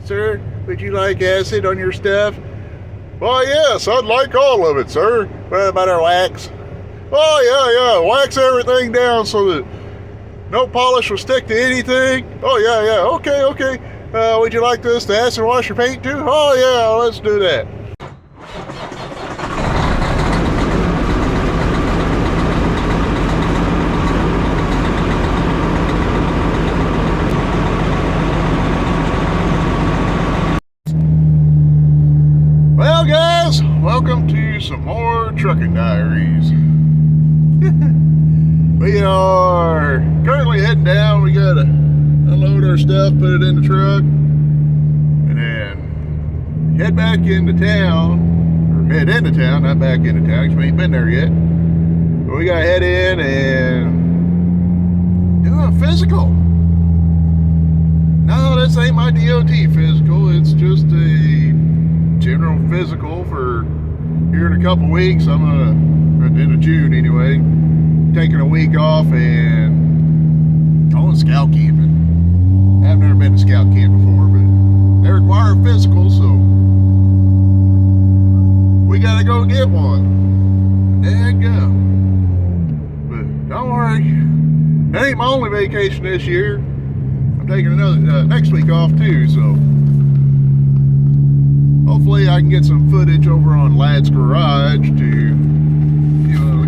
Sir, would you like acid on your stuff? Why, yes, I'd like all of it, sir. What about our wax? Oh, yeah, wax everything down so that no polish will stick to anything. Oh, yeah, okay. Would you like this to acid wash your paint too? Oh, yeah, let's do that. Well, guys, welcome to some more trucking diaries. We are currently heading down. We gotta unload our stuff, put it in the truck, and then head back into town, or head into town, not back into town, because we ain't been there yet. But we gotta head in and do a physical. No, this ain't my DOT physical. It's just a general physical for here in a couple weeks. I'm gonna, at the end of June anyway, taking a week off and going scout camping. I've never been to scout camp before, but they require a physical, so we gotta go get one. There you go. But don't worry, that ain't my only vacation this year. I'm taking another next week off too, so hopefully I can get some footage over on Lad's Garage to, you know,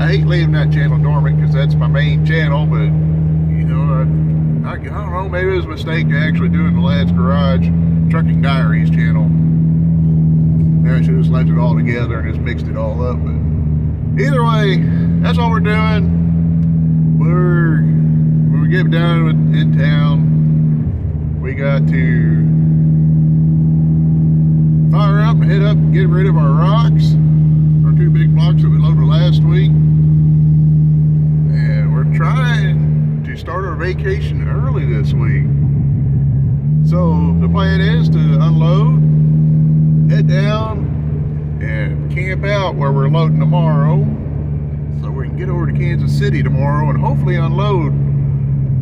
I hate leaving that channel dormant because that's my main channel, but, you know, I don't know, maybe it was a mistake actually doing the Lad's Garage Trucking Diaries channel. Maybe I should have just left it all together and just mixed it all up, but either way, that's what we're doing. When we get down in town, we got to fire up and head up and get rid of our rocks, our 2 big blocks that we loaded last week. And we're trying to start our vacation early this week. So the plan is to unload, head down, and camp out where we're loading tomorrow, so we can get over to Kansas City tomorrow and hopefully unload,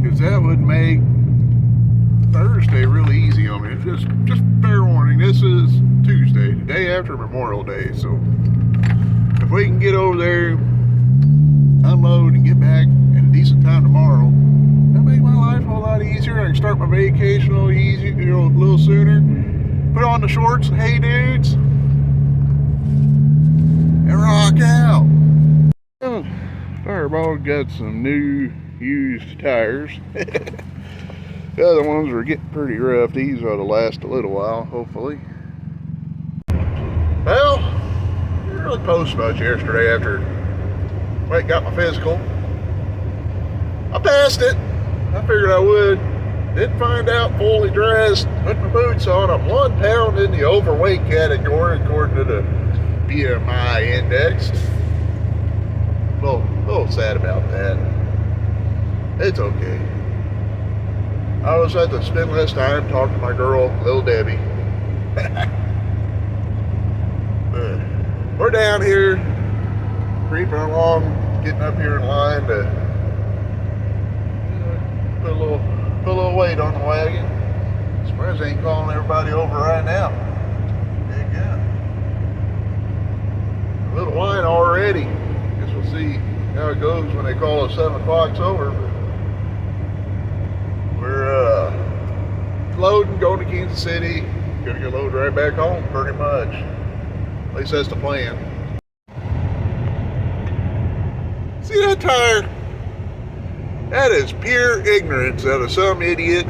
because that would make Thursday really easy on me. Just fair warning, this is Tuesday, the day after Memorial Day, so if we can get over there, unload, and get back at a decent time tomorrow, that'll make my life a whole lot easier. I can start my vacation a little easier, a little sooner, put on the shorts, hey dudes, and rock out. Fireball got some new used tires. The other ones are getting pretty rough. These ought to last a little while, hopefully. Well, didn't really post much yesterday after I got my physical. I passed it. I figured I would. Didn't find out fully dressed. Put my boots on. I'm 1 pound in the overweight category according to the BMI index. A little sad about that. It's okay. I was at to spend less time talking to my girl, Little Debbie. We're down here, creeping along, getting up here in line to put a little weight on the wagon. Surprised they ain't calling everybody over right now. There you go. A little line already. Guess we'll see how it goes when they call us 7 o'clock's over. We're loading, going to Kansas City. Gonna get loaded right back home, pretty much. At least that's the plan. See that tire? That is pure ignorance out of some idiot.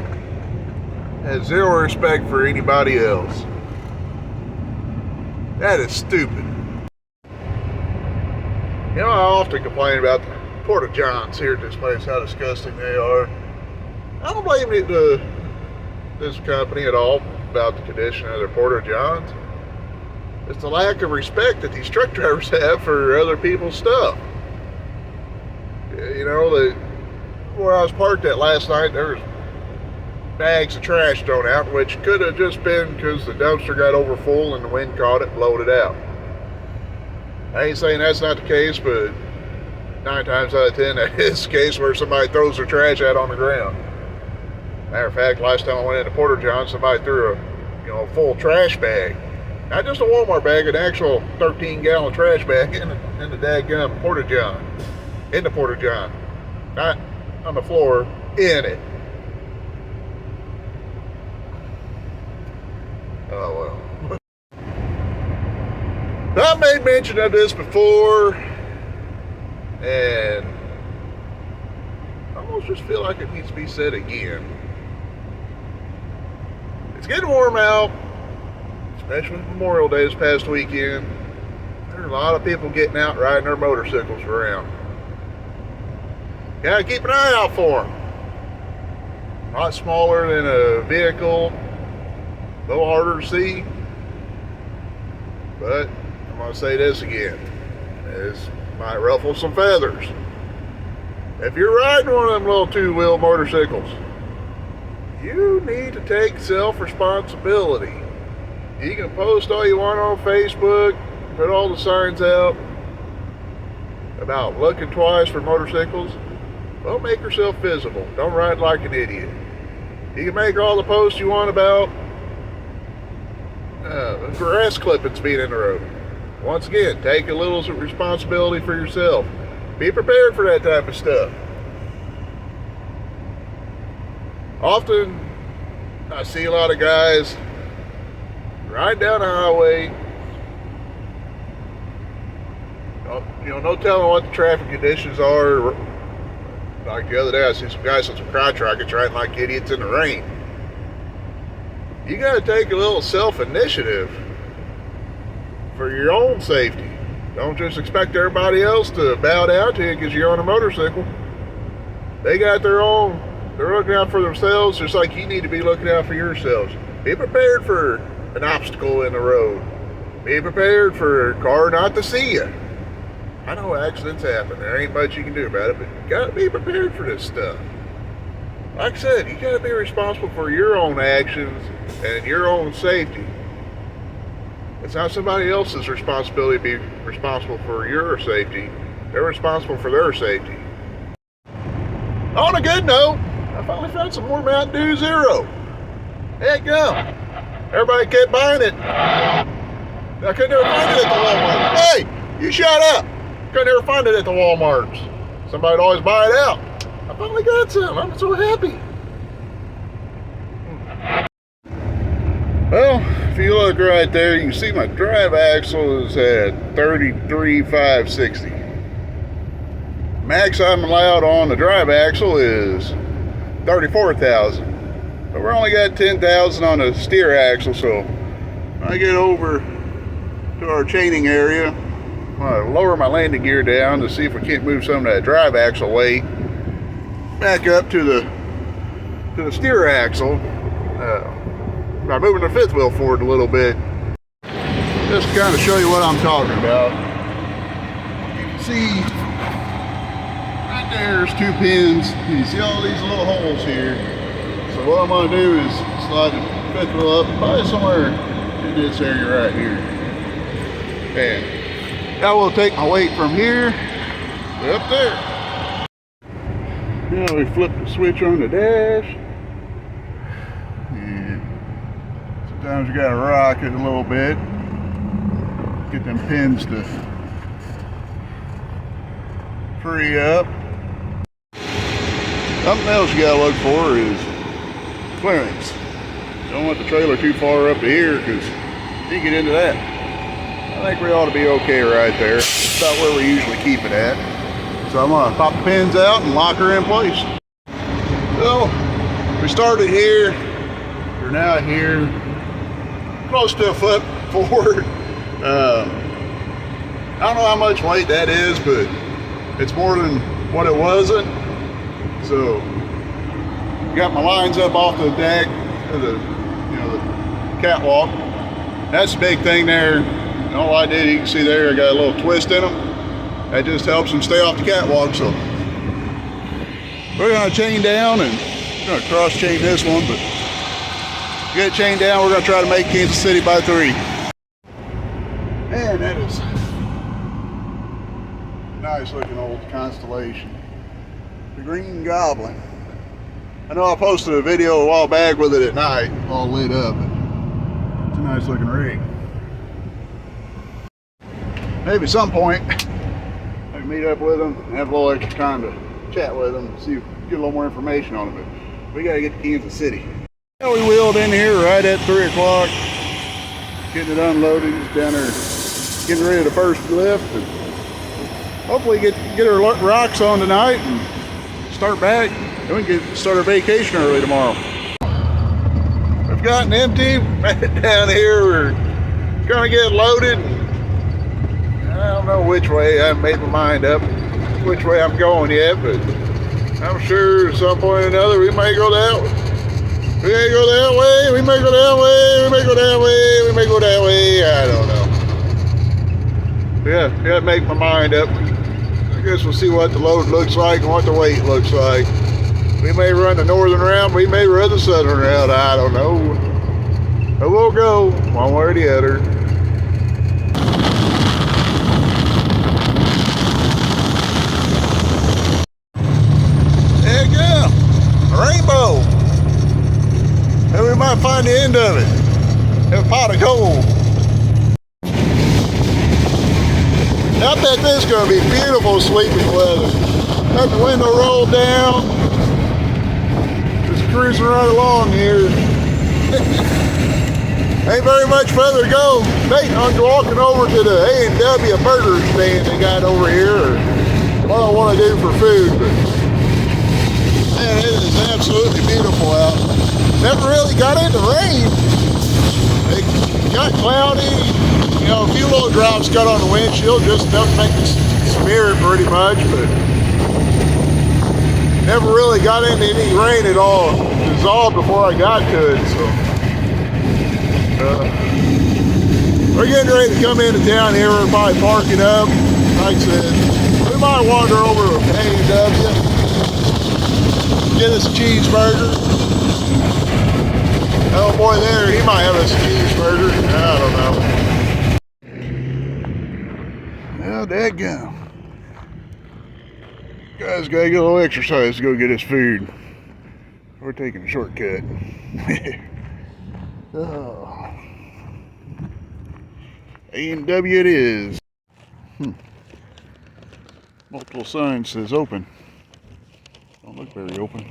Has zero respect for anybody else. That is stupid. You know, I often complain about the Porta Johns here at this place, how disgusting they are. I don't blame this company at all about the condition of their Porta Johns. It's the lack of respect that these truck drivers have for other people's stuff. You know, where I was parked at last night, there was bags of trash thrown out, which could have just been because the dumpster got over full and the wind caught it and blowed it out. I ain't saying that's not the case, but 9 times out of 10 that is the case where somebody throws their trash out on the ground. Matter of fact, last time I went into Porter John, somebody threw a full trash bag. Not just a Walmart bag, an actual 13-gallon trash bag in the daggum Porter John. In the Porter John. Not on the floor, in it. Oh well. I made mention of this before, and I almost just feel like it needs to be said again. It's getting warm out, especially with Memorial Day this past weekend. There's a lot of people getting out riding their motorcycles around. Gotta keep an eye out for them. A lot smaller than a vehicle, a little harder to see, but I'm going to say this again. This might ruffle some feathers. If you're riding one of them little two-wheel motorcycles, you need to take self-responsibility. You can post all you want on Facebook, put all the signs out about looking twice for motorcycles. Don't make yourself visible. Don't ride like an idiot. You can make all the posts you want about grass clippings being in the road. Once again, take a little responsibility for yourself. Be prepared for that type of stuff. Often, I see a lot of guys riding down the highway. No telling what the traffic conditions are. Like the other day, I see some guys on some crotch rockets riding like idiots in the rain. You got to take a little self-initiative for your own safety. Don't just expect everybody else to bow down to you because you're on a motorcycle. They got their own, they're looking out for themselves just like you need to be looking out for yourselves. Be prepared for an obstacle in the road. Be prepared for a car not to see you. I know accidents happen. There ain't much you can do about it, but you gotta be prepared for this stuff. Like I said, you gotta be responsible for your own actions and your own safety. It's not somebody else's responsibility to be responsible for your safety. They're responsible for their safety. On a good note, I finally found some more Mountain Dew Zero. Heck yeah. Everybody kept buying it. I could never find it at the Walmart. Hey, you shut up. Could never find it at the Walmarts. Somebody'd always buy it out. I finally got some. I'm so happy. Well, if you look right there, you can see my drive axle is at 33,560. Max I'm allowed on the drive axle is 34,000. But we're only got 10,000 on the steer axle, so when I get over to our chaining area, I'm gonna lower my landing gear down to see if we can't move some of that drive axle weight back up to the steer axle by moving the fifth wheel forward a little bit. Just to kind of show you what I'm talking about. You can see right there's two pins. You see all these little holes here. So what I'm gonna do is slide the fifth wheel up probably somewhere in this area right here. And I will take my weight from here to up there. Now we flip the switch on the dash. And sometimes you gotta rock it a little bit. Get them pins to free up. Something else you gotta look for is clearance. Don't want the trailer too far up to here because you get into that. I think we ought to be okay right there. That's about where we usually keep it at. So I'm gonna pop the pins out and lock her in place. So we started here. We're now here, close to a foot forward. I don't know how much weight that is, but it's more than what it wasn't. So got my lines up off the deck of the catwalk. That's the big thing there. All I did, you can see there, I got a little twist in them. That just helps them stay off the catwalk. So we're gonna chain down and we're gonna cross chain this one, but get it chained down. We're gonna try to make Kansas City by 3. Man, that is a nice looking old Constellation. The Green Goblin. I know I posted a video a while back with it at night, all lit up. It's a nice looking rig. Maybe at some point I can meet up with them and have a little extra time to chat with them, see, get a little more information on them. But we gotta get to Kansas City. Well, we wheeled in here right at 3 o'clock, getting it unloaded. Just down there getting ready to first lift, and hopefully get our rocks on tonight and start back. Then we can start our vacation early tomorrow. We've gotten empty right down here. We're gonna get loaded. I don't know which way. I haven't made my mind up which way I'm going yet, but I'm sure at some point or another we may go that way. We may go that way, we may go that way, we may go that way, we may go that way. I don't know. Yeah, gotta make my mind up. I guess we'll see what the load looks like and what the weight looks like. We may run the northern route, we may run the southern route, I don't know. But we'll go one way or the other. There you go, a rainbow. And we might find the end of it. A pot of gold. I bet this is going to be beautiful sleeping weather. Got the window rolled down. Just cruising right along here. Ain't very much further to go. I'm walking over to the A&W burger stand they got over here. What I want to do for food. But man, it is absolutely beautiful out. Never really got into rain. It got cloudy. You know, a few little drops got on the windshield, just enough to make it smear it pretty much, but never really got into any rain at all. It dissolved before I got to it, so. We're getting ready to come into town here. We're probably parking up. Like I said, we might wander over to A&W, get us a cheeseburger. Oh boy, there, he might have us a cheeseburger. I don't know. Well, dadgum. Guys gotta get a little exercise to go get us food. We're taking a shortcut. Oh. A&W it is. Multiple signs says open. Don't look very open.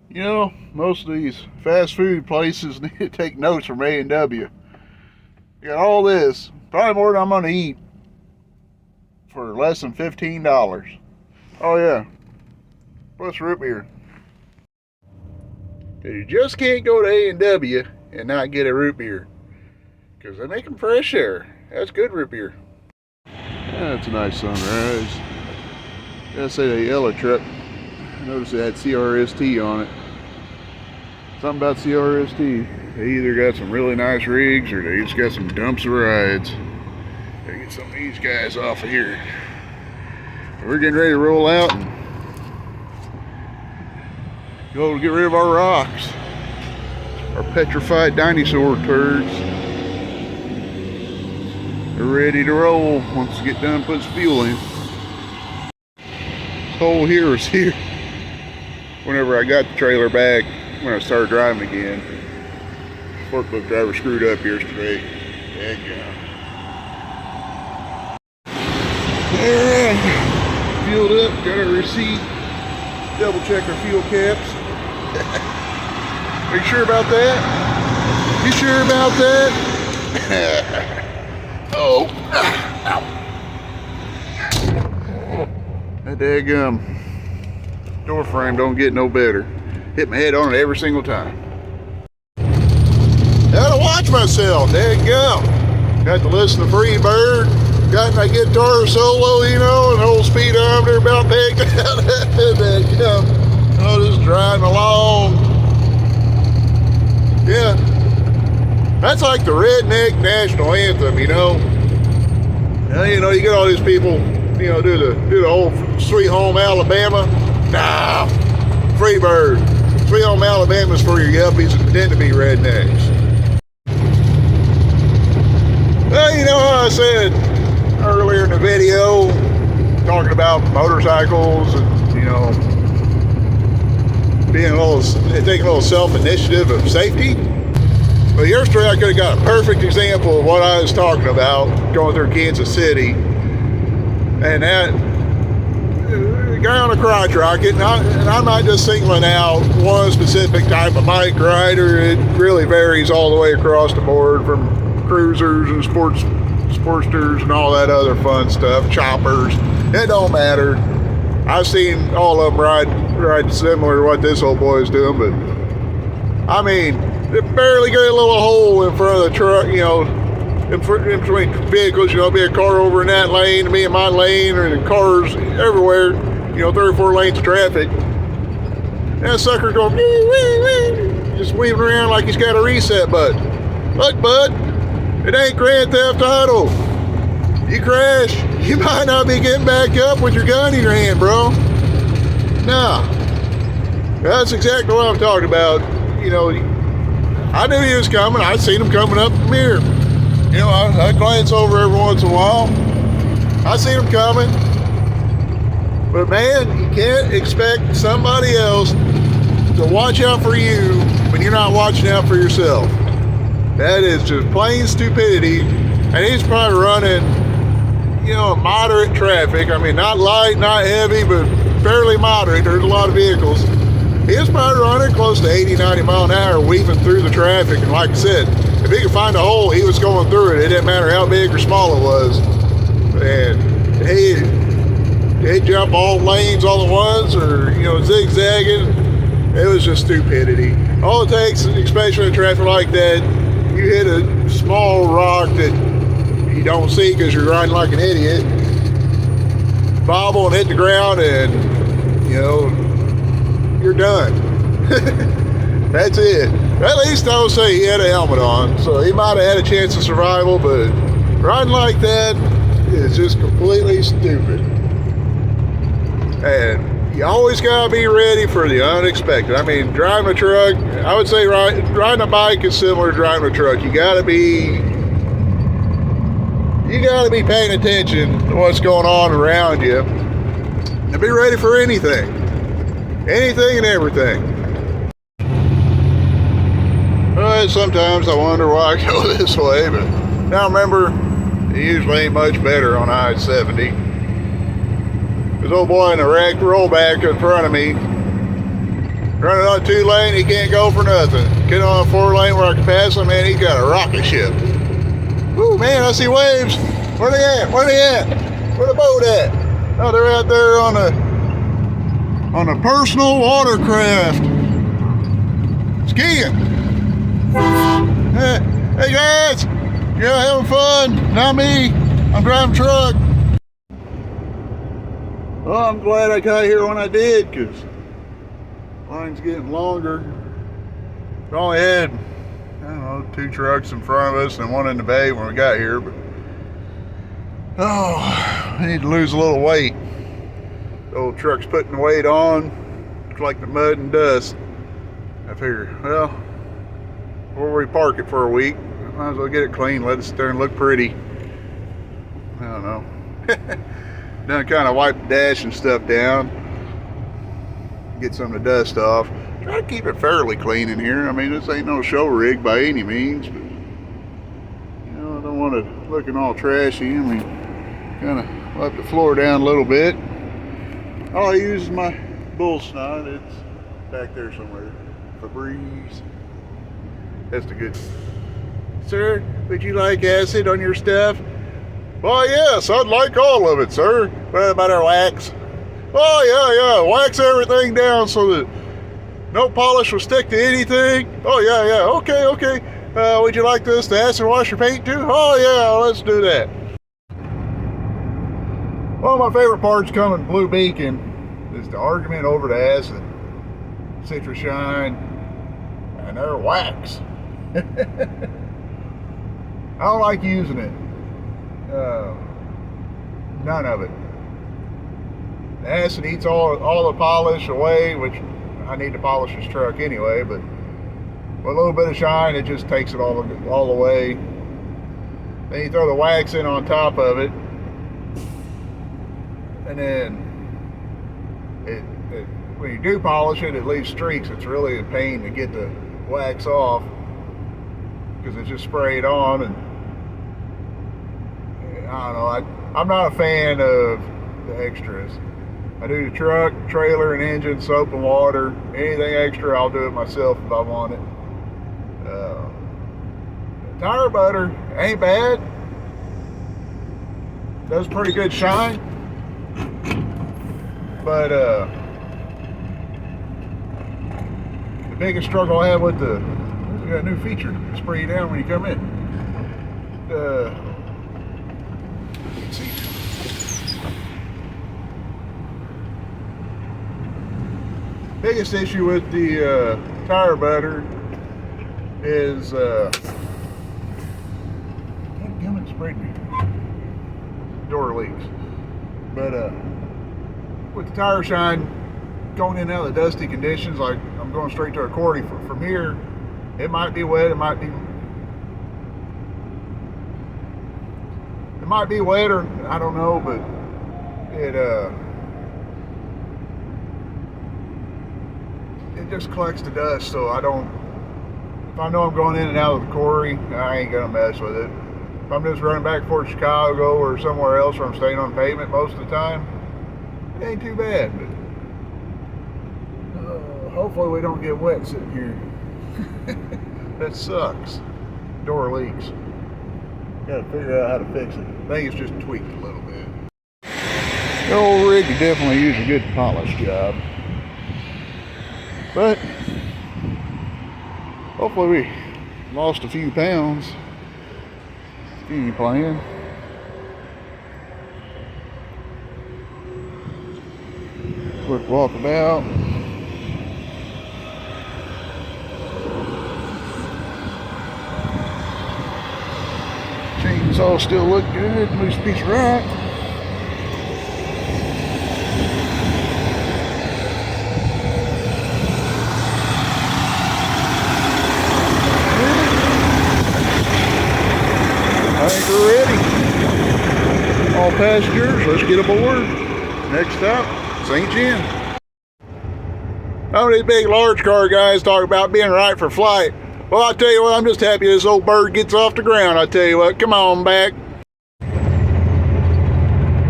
You know, most of these fast food places need to take notes from A&W. You got all this, probably more than I'm gonna eat, for less than $15. Oh yeah, plus root beer. You just can't go to A&W and not get a root beer, because they make them fresh there. That's good root beer. Yeah, it's a nice sunrise. Gotta say the yellow truck, I noticed it had CRST on it. Something about CRST. They either got some really nice rigs or they just got some dumps of rides. Gotta get some of these guys off of here. We're getting ready to roll out and go to get rid of our rocks. Our petrified dinosaur turds. They're ready to roll once we get done putting some fuel in. This hole here was here whenever I got the trailer back. When I started driving again, forklift driver screwed up yesterday. Dadgum. Alright, fueled up, got our receipt, double check our fuel caps. Are you sure about that? You sure about that? Oh, that daggum door frame don't get no better. Hit my head on it every single time. Gotta watch myself, there you go. Got to listen to Freebird, got my guitar solo, you know, and old speedometer about pegged out. There you go. Oh, just driving along. Yeah. That's like the redneck national anthem, you know. Now, you know, you get all these people, you know, do the old Sweet Home Alabama. Nah, Freebird. Sweet Home Alabama's for your yuppies and pretend to be rednecks. Well, you know how I said earlier in the video, talking about motorcycles and, you know, taking a little self-initiative of safety. But yesterday I could have got a perfect example of what I was talking about going through Kansas City. And that guy on a crotch rocket, and I'm not just singling out one specific type of bike rider. It really varies all the way across the board, from cruisers and sportsters and all that other fun stuff, choppers. It don't matter. I've seen all of them ride similar to what this old boy is doing, but I mean, it barely get a little hole in front of the truck, you know, in between vehicles, you know, be a car over in that lane, me in my lane, or cars everywhere, you know, 3 or 4 lanes of traffic. And that sucker going, wee, wee, wee, just weaving around like he's got a reset button. Look, bud, it ain't Grand Theft Auto. You crash, you might not be getting back up with your gun in your hand, bro. Nah, that's exactly what I'm talking about. You know, I knew he was coming. I seen him coming up from here. You know, I glance over every once in a while. I seen him coming. But man, you can't expect somebody else to watch out for you when you're not watching out for yourself. That is just plain stupidity. And he's probably running, you know, moderate traffic. I mean, not light, not heavy, but fairly moderate. There's a lot of vehicles. He was probably running close to 80, 90 mile an hour, weaving through the traffic. And like I said, if he could find a hole, he was going through it. It didn't matter how big or small it was. And he'd jump all lanes all at once, or, you know, zigzagging. It was just stupidity. All it takes, especially in traffic like that, you hit a small rock that you don't see because you're riding like an idiot, bobble and hit the ground, and, you know, you're done. That's it. At least I would say he had a helmet on, so he might have had a chance of survival, but riding like that is just completely stupid. And you always gotta be ready for the unexpected. I mean, driving a truck, I would say riding a bike is similar to driving a truck. You gotta be paying attention to what's going on around you and be ready for anything. Anything and everything. But sometimes I wonder why I go this way, but now remember, it usually ain't much better on I-70. This old boy in the wrecked rollback in front of me, running on a 2-lane, he can't go for nothing. Get on a 4-lane where I can pass him, man, he's got a rocket ship. Woo, man, I see waves. Where they at? Where they at? Where the boat at? Oh, they're out there on a personal watercraft. Skiing. Hey guys, yeah, having fun? Not me. I'm driving truck. Well, I'm glad I got here when I did, because line's getting longer. We only had, I don't know, 2 trucks in front of us and 1 in the bay when we got here, but I need to lose a little weight. The old truck's putting the weight on. Looks like the mud and dust. I figure, well, before we park it for a week, might as well get it clean, let it sit there and look pretty. I don't know. Done kind of wipe the dash and stuff down. Get some of the dust off. Try to keep it fairly clean in here. I mean, this ain't no show rig by any means, but you know, I don't want it looking all trashy. I mean, kind of wipe the floor down a little bit. All I use is my bull snot. It's back there somewhere. Febreze. That's the good. Sir, would you like acid on your stuff? Well, yes, I'd like all of it, sir. What about our wax? Oh, yeah, wax everything down so that no polish will stick to anything. Oh, yeah, okay. Would you like this to acid wash your paint too? Oh, yeah, let's do that. One of my favorite parts coming Blue Beacon is the argument over the acid, citrus shine, and their wax. I don't like using it. None of it. The acid eats all the polish away, which I need to polish this truck anyway, but with a little bit of shine, it just takes it all away. Then you throw the wax in on top of it, and then it when you do polish it, it leaves streaks. It's really a pain to get the wax off because it's just sprayed on, and I don't know. I'm not a fan of the extras. I do the truck, trailer, and engine, soap and water. Anything extra, I'll do it myself if I want it. Tire butter ain't bad. Does pretty good shine. But the biggest struggle I have with we got a new feature to spray you down when you come in. Let's see. Biggest issue with the tire butter is it sprayed me. Door leaks. But with the tire shine going in and out of the dusty conditions, like I'm going straight to a quarry from here, it might be wet, it might be wetter, I don't know, but it just collects the dust, so if I know I'm going in and out of the quarry, I ain't gonna mess with it. If I'm just running back for Chicago or somewhere else where I'm staying on pavement most of the time, it ain't too bad, but hopefully we don't get wet sitting here. That sucks. Door leaks. Gotta figure out how to fix it. I think it's just tweaked a little bit. The old rig could definitely use a good polish job. But hopefully we lost a few pounds. He ain't playing. Quick walkabout. Chainsaw still look good. Loose piece of rock. I think we're ready. All passengers, let's get aboard. Next stop, St. John. How many big large car guys talk about being right for flight? Well, I tell you what, I'm just happy this old bird gets off the ground. I tell you what, come on back.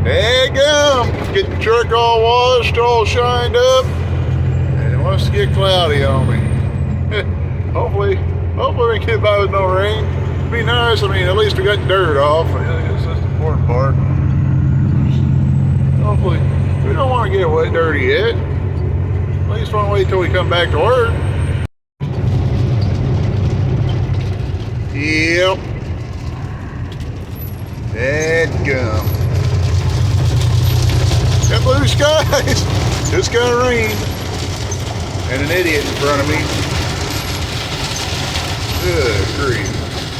There you go. Get the truck all washed, all shined up. And it wants to get cloudy on me. Hopefully we can get by with no rain. It'd be nice, I mean, at least we got the dirt off. I guess that's the important part. Hopefully, we don't want to get wet dirty yet. At least want to wait till we come back to work. Yep. That's gum. Got blue skies. Just got rain. And an idiot in front of me. Good grief.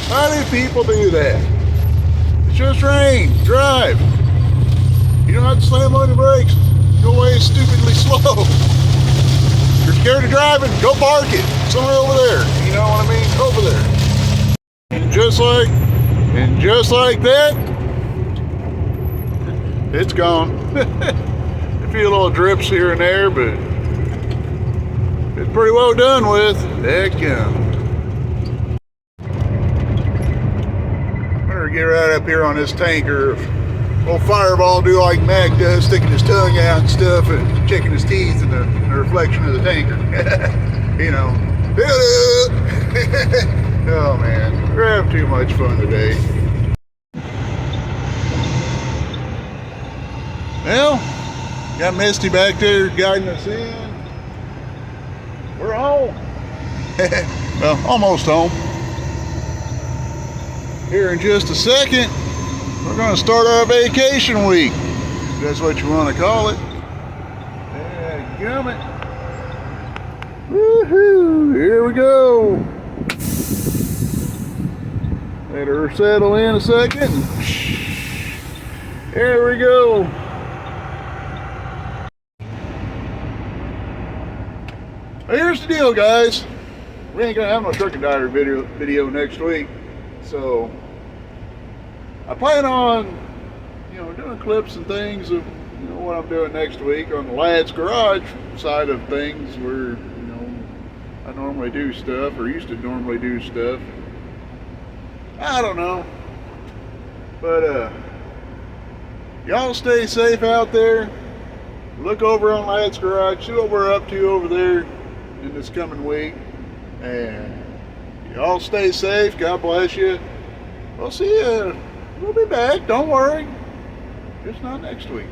How do people do that? It's just rain. Drive. You don't have to slam on the brakes. Go away stupidly slow. If you're scared of driving, go park it. Somewhere over there. You know what I mean? Over there. And just like that, it's gone. A few little drips here and there, but it's pretty well done with. Heck yeah. Better get right up here on this tanker. Old Fireball do like Mac does, sticking his tongue out and stuff and checking his teeth in the reflection of the tanker. You know. Oh man, we're having too much fun today. Well, got Misty back there guiding us in. We're home. Well, almost home. Here in just a second, we're going to start our vacation week. If that's what you want to call it. Dadgummit. Woohoo! Here we go. Let her settle in a second. Here we go. Here's the deal, guys. We ain't gonna have no truck and diary video next week, so I plan on, doing clips and things of you know, what I'm doing next week on the lad's garage side of things, where, you know, I normally do stuff, or used to normally do stuff. I don't know. But y'all stay safe out there. Look over on lad's garage, see what we're up to over there in this coming week. And y'all stay safe. God bless you. We'll see you. We'll be back. Don't worry. Just not next week.